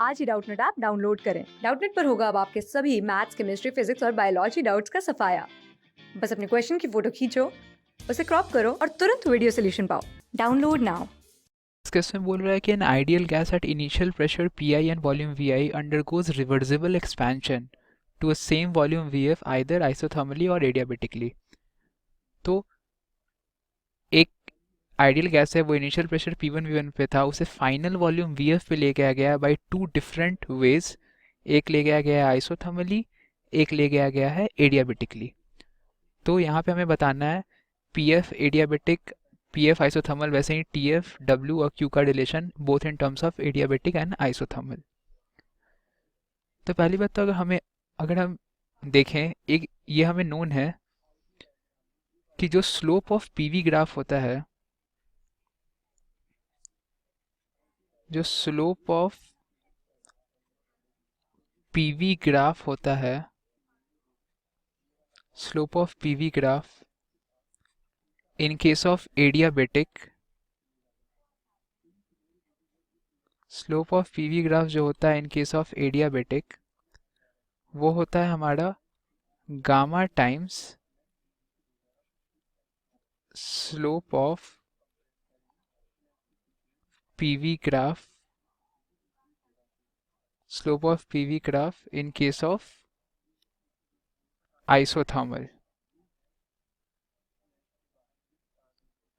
आज ही Doubtnut app download करें। Doubtnut पर होगा अब आपके सभी मैथ्स, केमिस्ट्री, फिजिक्स और बायोलॉजी डाउट्स का सफाया। बस अपने क्वेश्चन की फोटो खींचो, उसे क्रॉप करो और तुरंत वीडियो सोल्यूशन पाओ। Download now. इस केस में बोल रहा है कि an ideal gas at initial pressure P I and volume V I undergoes reversible expansion to a same volume V F either isothermally और एडियाबेटिकली। तो एक आइडियल गैस है, वो इनिशियल प्रेशर P1 V1 पे था, उसे फाइनल वॉल्यूम VF पे ले गया गया बाय टू डिफरेंट वेज। एक ले गया गया है आइसोथर्मली, एक ले गया गया है एडियाबेटिकली। तो यहाँ पे हमें बताना है PF एडियाबेटिक, PF आइसोथर्मल, वैसे ही TF W और Q का relation both in terms of adiabatic and isothermal. तो पहली बात तो अगर हम देखें, एक ये हमें नोन है कि जो स्लोप ऑफ PV ग्राफ होता है, जो स्लोप ऑफ PV ग्राफ होता है, slope of PV graph in case of adiabatic, slope of PV graph जो होता है इन केस ऑफ एडियाबेटिक, वो होता है हमारा gamma times slope of PV graph, slope of PV graph in case of isothermal.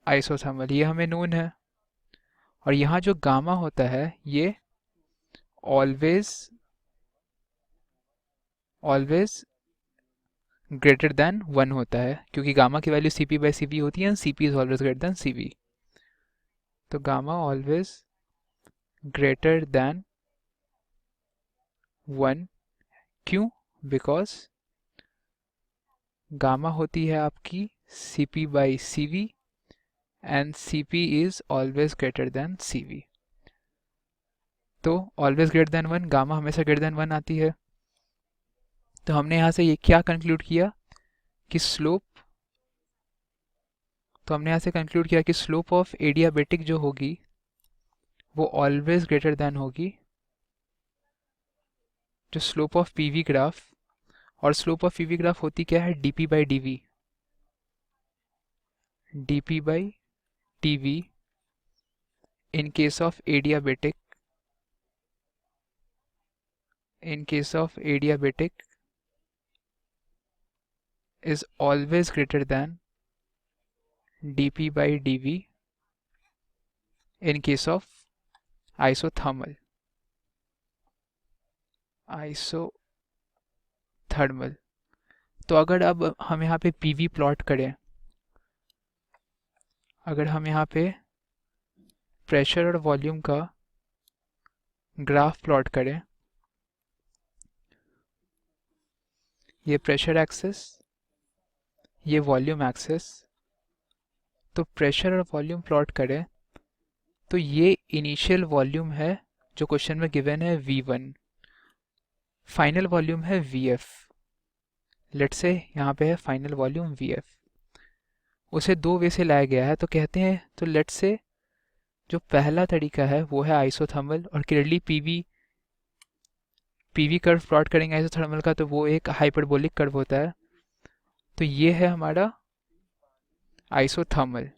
Isothermal ये हमें नोन है। और यहाँ जो गामा होता है ये ऑलवेज ऑलवेज ग्रेटर देन 1 होता है, क्योंकि गामा की वैल्यू CP/CV होती है, CP is always greater than CV। तो गामा ऑलवेज ग्रेटर देन 1। क्यों? बिकॉज गामा होती है आपकी CP/CV and CP is always greater than CV। तो ऑलवेज ग्रेटर देन 1, गामा हमेशा ग्रेटर देन 1 आती है। तो हमने यहाँ से ये क्या कंक्लूड किया कि स्लोप ऑफ एडियाबेटिक जो होगी वो ऑलवेज ग्रेटर देन होगी जो स्लोप ऑफ PV ग्राफ। और स्लोप ऑफ PV ग्राफ होती क्या है? dP/dV, dP/dV in case of adiabatic, is always greater than dP/dV in case of isothermal। तो अगर अब हम यहाँ पे PV प्लॉट करें, अगर हम यहाँ पे प्रेशर और वॉल्यूम का ग्राफ प्लॉट करें, ये प्रेशर एक्सिस, ये वॉल्यूम एक्सिस, तो प्रेशर और वॉल्यूम प्लॉट करें तो ये इनिशियल वॉल्यूम है जो क्वेश्चन में गिवन है V1, फाइनल वॉल्यूम है VF। लेट्स से यहाँ पे है फाइनल वॉल्यूम VF, उसे दो वे से लाया गया है। तो कहते हैं, तो लेट्स से जो पहला तरीका है वो है आइसोथर्मल, और क्लियरली पीवी कर्व प्लॉट करेंगे आइसोथर्मल का तो वो एक हाइपरबोलिक कर्व होता है। तो ये है हमारा आइसोथर्मल।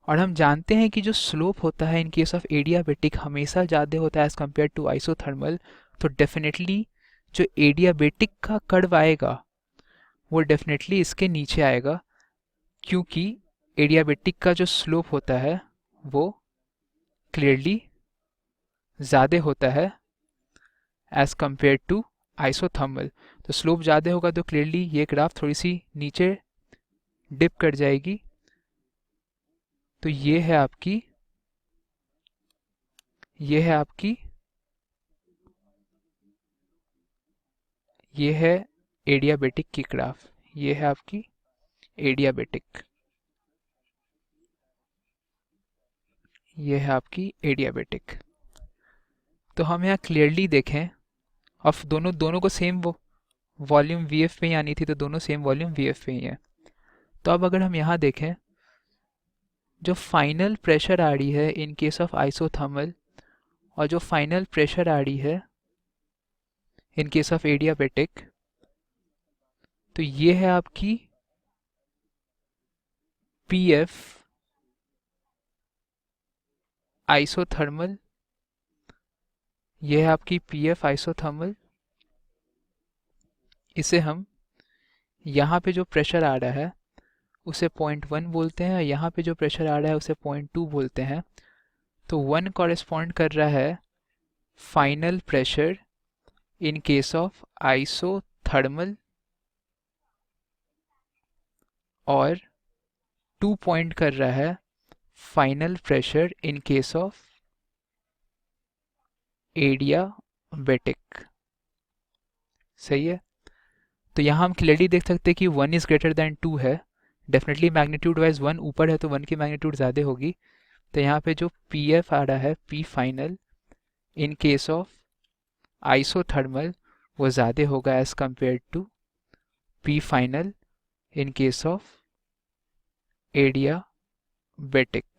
और हम जानते हैं कि जो स्लोप होता है इन केस ऑफ एडियाबेटिक हमेशा ज़्यादा होता है एज कम्पेयर टू आइसोथर्मल। तो डेफिनेटली जो एडियाबेटिक का कर्व आएगा वो डेफिनेटली इसके नीचे आएगा, क्योंकि एडियाबेटिक का जो स्लोप होता है वो क्लियरली ज़्यादा होता है एज कम्पेयर टू आइसोथर्मल। तो स्लोप ज़्यादा होगा तो क्लियरली ये ग्राफ थोड़ी सी नीचे डिप कर जाएगी। तो ये है आपकी ये है एडियाबेटिक की ग्राफ, ये है आपकी एडियाबेटिक, ये है आपकी एडियाबेटिक। तो हम यहाँ क्लियरली देखें, अब दोनों को सेम वॉल्यूम VF पे ही आनी थी, तो दोनों सेम वॉल्यूम VF पे ही है। तो अब अगर हम यहाँ देखें, जो फाइनल प्रेशर आ रही है इन केस ऑफ आइसोथर्मल और जो फाइनल प्रेशर आ रही है इन केस ऑफ एडियाबेटिक, तो ये है आपकी पीएफ आइसोथर्मल, ये है आपकी पीएफ आइसोथर्मल। इसे हम यहाँ पे जो प्रेशर आ रहा है उसे 0.1 बोलते हैं, यहाँ पे जो प्रेशर आ रहा है उसे 0.2 बोलते हैं। तो 1 कॉरेस्पॉन्ड कर रहा है final pressure in case of isothermal और 2 पॉइंट कर रहा है final pressure in case of adiabatic. सही है। तो यहाँ हम क्लियरली देख सकते हैं कि 1 इज ग्रेटर देन 2 है, डेफिनेटली मैग्नीट्यूड वाइज 1 ऊपर है तो 1 की मैग्नीट्यूड ज़्यादा होगी। तो यहाँ पे जो पी एफ आ रहा है, P final in case of isothermal, वो ज़्यादा होगा as compare to P final in case of adiabatic.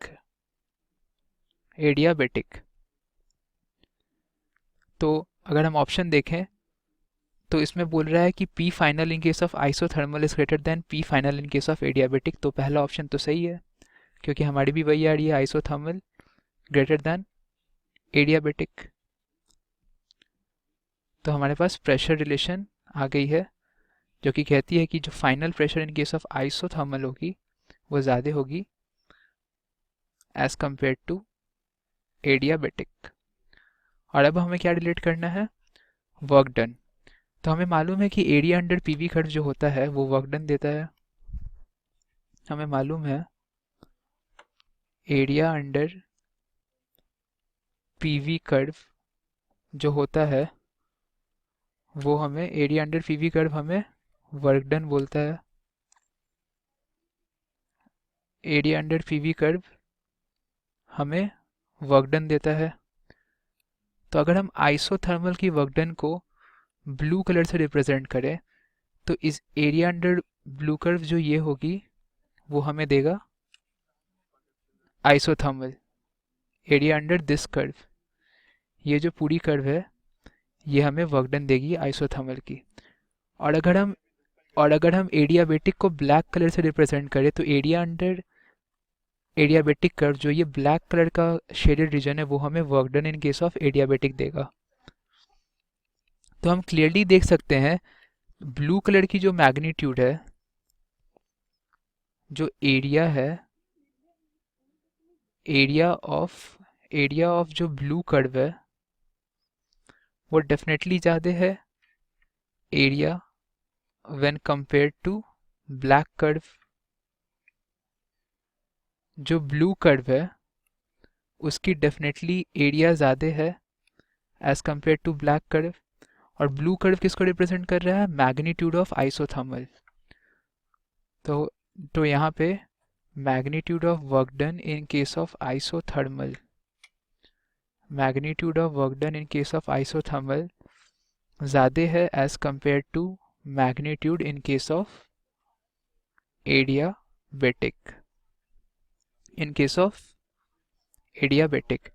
तो अगर हम ऑप्शन देखें तो इसमें बोल रहा है कि P final in case of isothermal is greater than P final in case of adiabatic. तो पहला ऑप्शन तो सही है क्योंकि हमारी भी वही आ रही है, आइसोथर्मल ग्रेटर देन एडियाबेटिक। तो हमारे पास प्रेशर रिलेशन आ गई है जो कि कहती है कि जो final pressure in case of isothermal होगी वो ज़्यादा होगी एज कंपेयर टू एडियाबेटिक। और अब हमें क्या रिलेट करना है, वर्क डन। तो हमें मालूम है कि एरिया अंडर पीवी कर्व जो होता है वो वर्क डन देता है। हमें मालूम है एरिया अंडर पीवी कर्व जो होता है वो हमें एरिया अंडर पीवी कर्व हमें वर्क डन बोलता है। एरिया अंडर पीवी कर्व हमें वर्क डन देता है। तो अगर हम आइसोथर्मल की वर्क डन को ब्लू कलर से रिप्रेजेंट करें तो इस एरिया अंडर ब्लू कर्व जो ये होगी वो हमें देगा isothermal area under this curve. ये जो पूरी कर्व है ये हमें वर्क डन देगी आइसोथर्मल की। और अगर हम एडियाबेटिक को ब्लैक कलर से रिप्रेजेंट करें तो एरिया अंडर एडियाबेटिक कर्व जो ये ब्लैक कलर का शेडेड रीजन है वो हमें work done in case of adiabatic देगा। तो हम क्लियरली देख सकते हैं ब्लू कलर की जो मैग्नीट्यूड है, जो एरिया है, एरिया ऑफ जो ब्लू कर्व है वो डेफिनेटली ज़्यादा है area when compare to black curve. जो ब्लू कर्व है उसकी डेफिनेटली एरिया ज़्यादा है as compare to black curve. और ब्लू कर्व किसको रिप्रेजेंट कर रहा है, मैग्नीट्यूड ऑफ आइसोथर्मल। तो यहाँ पे magnitude of work done in case of isothermal, magnitude of work done in case of isothermal ज़्यादा है as compare to magnitude in case of adiabatic. In case of adiabatic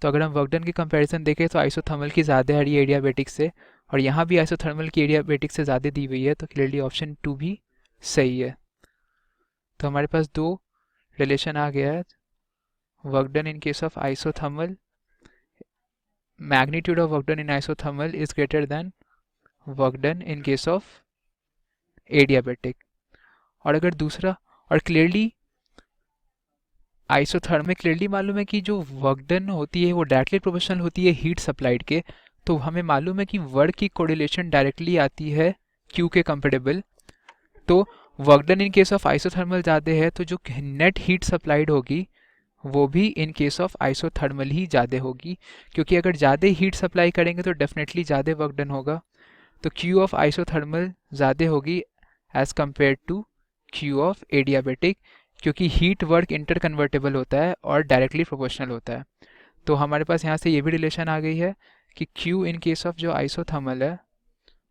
तो अगर हम work done की comparison देखें तो isothermal की ज़्यादा आ रही है एडियाबेटिक से, और यहाँ भी आइसोथर्मल की एडियाबेटिक से ज़्यादा दी हुई है। तो क्लियरली ऑप्शन 2 भी सही है। तो हमारे पास दो रिलेशन आ गया है, work done in case of isothermal, magnitude of work done in isothermal is greater than work done in case of adiabatic. और अगर दूसरा, और क्लियरली आइसोथर्मल क्लियरली मालूम है कि जो वर्क डन होती है वो डायरेक्टली प्रोपोर्शनल होती है हीट सप्लाइड के। तो हमें मालूम है कि वर्क की कोरिलेशन डायरेक्टली आती है क्यू के कंपेरेबल। तो work done in case of isothermal ज़्यादा है तो जो नेट हीट सप्लाइड होगी वो भी इन केस ऑफ आइसोथर्मल ही ज़्यादा होगी, क्योंकि अगर ज़्यादा हीट सप्लाई करेंगे तो डेफिनेटली ज़्यादा वर्क डन होगा। तो क्यू ऑफ आइसोथर्मल ज़्यादा होगी as compare to Q of adiabatic, क्योंकि हीट वर्क इंटर कन्वर्टेबल होता है और डायरेक्टली प्रोपोर्शनल होता है। तो हमारे पास यहाँ से ये भी रिलेशन आ गई है कि Q इन केस ऑफ जो आइसोथर्मल है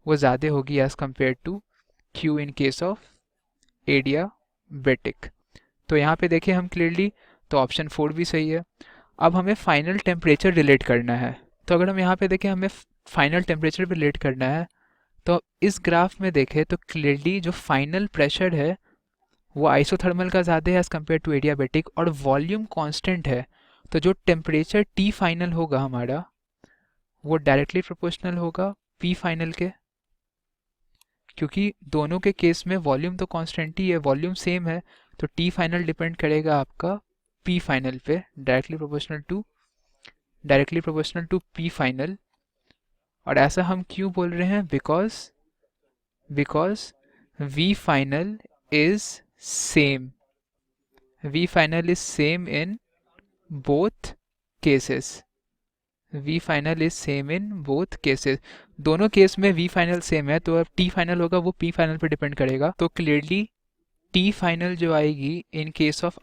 वो ज़्यादा होगी as compare to Q in case of adiabatic. तो यहाँ पे देखिए हम क्लियरली तो ऑप्शन 4 भी सही है। अब हमें फाइनल टेम्परेचर रिलेट करना है, तो अगर हम यहाँ पे देखें हमें फाइनल टेम्परेचर भी रिलेट करना है, तो इस ग्राफ में देखें तो क्लियरली जो फाइनल प्रेशर है वो आइसोथर्मल का ज़्यादा है एज़ कम्पेयर टू एडियाबेटिक, और वॉल्यूम कांस्टेंट है, तो जो टेम्परेचर टी फाइनल होगा हमारा वो डायरेक्टली प्रोपोर्शनल होगा पी फाइनल के, क्योंकि दोनों के केस में वॉल्यूम तो कांस्टेंट ही है, वॉल्यूम सेम है, तो टी फाइनल डिपेंड करेगा आपका पी फाइनल पे, directly proportional to P final. और ऐसा हम क्यों बोल रहे हैं? Because V final is same, V final is same in both cases, V final is same in both cases, दोनों केस में वी फाइनल सेम है, तो अब टी फाइनल होगा वो पी फाइनल पे डिपेंड करेगा, तो क्लियरली टी फाइनल जो आएगी इन केस ऑफ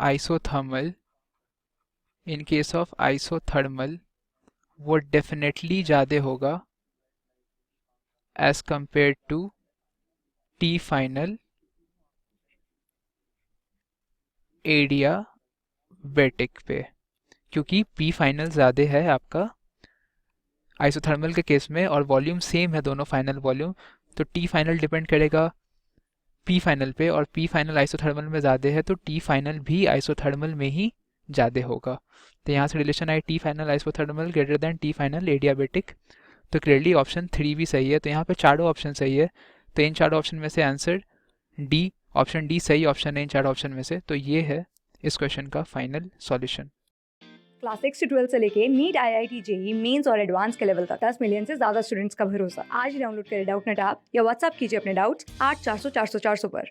आइसोथर्मल वो डेफिनेटली ज़्यादा होगा as compare to T final adiabatic पे, क्योंकि पी फाइनल ज़्यादा है आपका आइसोथर्मल के केस में और वॉल्यूम सेम है दोनों फाइनल वॉल्यूम, तो टी फाइनल डिपेंड करेगा पी फाइनल पे, और पी फाइनल आइसोथर्मल में ज़्यादा है तो टी फाइनल भी आइसोथर्मल में ही ज़्यादा होगा। तो यहाँ से relation I T final isothermal greater than T final adiabatic, तो क्लियरली ऑप्शन 3 भी सही है। तो यहाँ पे चारों ऑप्शन सही है, तो इन चारों ऑप्शन में से आंसर डी, ऑप्शन डी सही ऑप्शन है इन चारों ऑप्शन में से। तो ये है इस क्वेश्चन का फाइनल सॉल्यूशन। क्लास 6 से 12 से लेके नीट, IIT, जेई मेंस और एडवांस के लेवल तक 10 मिलियन से ज्यादा स्टूडेंट्स का भरोसा। आज ही डाउनलोड करें डाउटनेट ऐप या व्हाट्सएप कीजिए अपने डाउट्स 8400 400 400 पर।